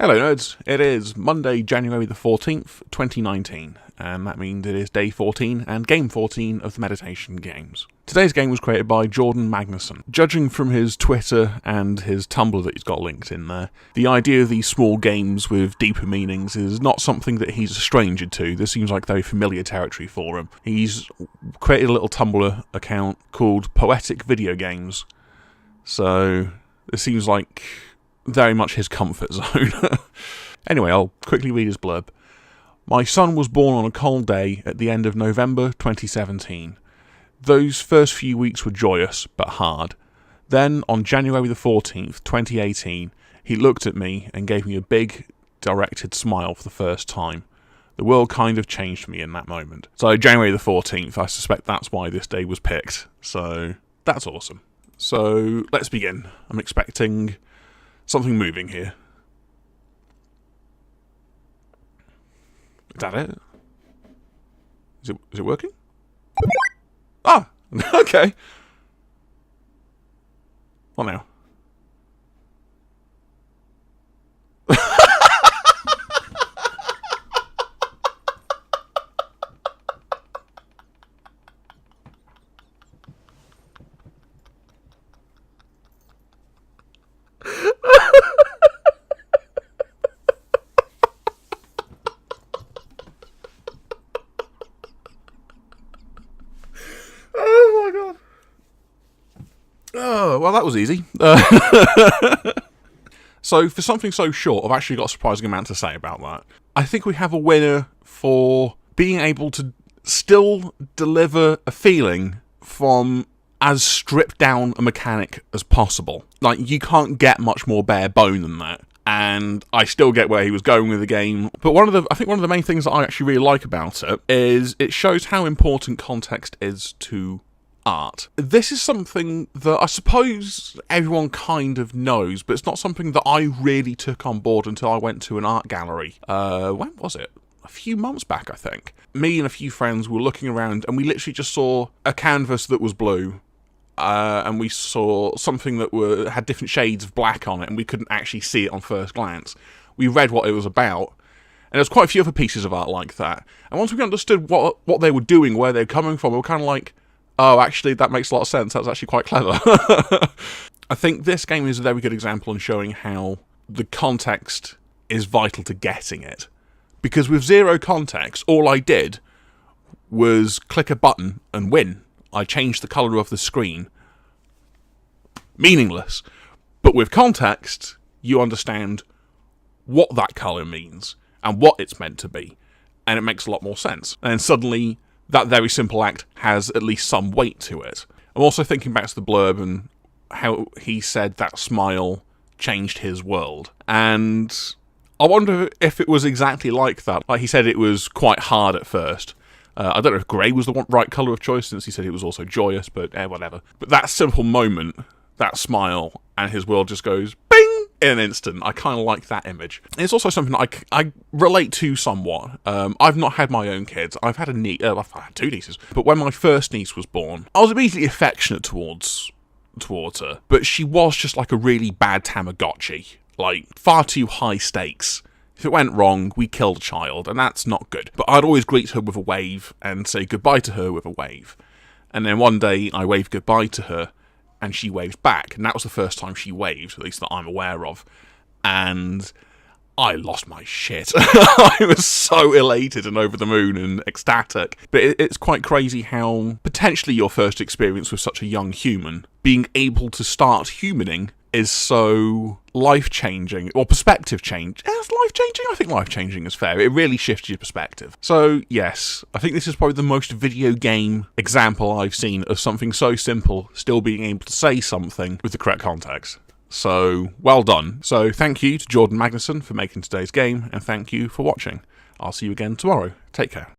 Hello nerds, it is Monday, January the 14th, 2019, and that means it is day 14 and game 14 of the meditation games. Today's game was created by Jordan Magnuson. Judging from his Twitter and his Tumblr that he's got linked in there, the idea of these small games with deeper meanings is not something that he's a stranger to. This seems like very familiar territory for him. He's created a little Tumblr account called Poetic Video Games, so it seems like very much his comfort zone. Anyway, I'll quickly read his blurb. My son was born on a cold day at the end of November 2017. Those first few weeks were joyous, but hard. Then, on January the 14th, 2018, he looked at me and gave me a big, directed smile for the first time. The world kind of changed for me in that moment. So, January the 14th, I suspect that's why this day was picked. So, that's awesome. So, let's begin. I'm expecting something moving here. Is that it? Is it working? Ah! Okay. What now? Oh my god. Oh, well, that was easy. So, for something so short, I've actually got a surprising amount to say about that. I think we have a winner for being able to still deliver a feeling from as stripped down a mechanic as possible. Like, you can't get much more bare bone than that. And I still get where he was going with the game. But I think one of the main things that I actually really like about it is it shows how important context is to art. This is something that I suppose everyone kind of knows, but it's not something that I really took on board until I went to an art gallery. When was it? A few months back, I think. Me and a few friends were looking around and we literally just saw a canvas that was blue. And we saw something that had different shades of black on it, and we couldn't actually see it on first glance. We read what it was about, and there's quite a few other pieces of art like that. And once we understood what they were doing, where they're coming from, we were kind of like, oh, actually, that makes a lot of sense. That's actually quite clever. I think this game is a very good example in showing how the context is vital to getting it. Because with zero context, all I did was click a button and win. I changed the colour of the screen. Meaningless. But with context, you understand what that colour means and what it's meant to be. And it makes a lot more sense. And suddenly, that very simple act has at least some weight to it. I'm also thinking back to the blurb and how he said that smile changed his world. And I wonder if it was exactly like that. Like he said, it was quite hard at first. I don't know if grey was the right colour of choice, since he said it was also joyous, but whatever. But that simple moment, that smile, and his world just goes bing in an instant. I kind of like that image. And it's also something that I relate to somewhat. I've not had my own kids. I've had I've had two nieces. But when my first niece was born, I was immediately affectionate towards her. But she was just like a really bad Tamagotchi. Like, far too high stakes. If it went wrong, we killed a child, and that's not good. But I'd always greet her with a wave and say goodbye to her with a wave. And then one day, I waved goodbye to her, and she waved back. And that was the first time she waved, at least that I'm aware of. And I lost my shit. I was so elated and over the moon and ecstatic. But it's quite crazy how potentially your first experience with such a young human, being able to start humaning, is so life-changing, or perspective change. Is life-changing? I think life-changing is fair. It really shifts your perspective. So, yes, I think this is probably the most video game example I've seen of something so simple still being able to say something with the correct context. So, well done. So, thank you to Jordan Magnuson for making today's game, and thank you for watching. I'll see you again tomorrow. Take care.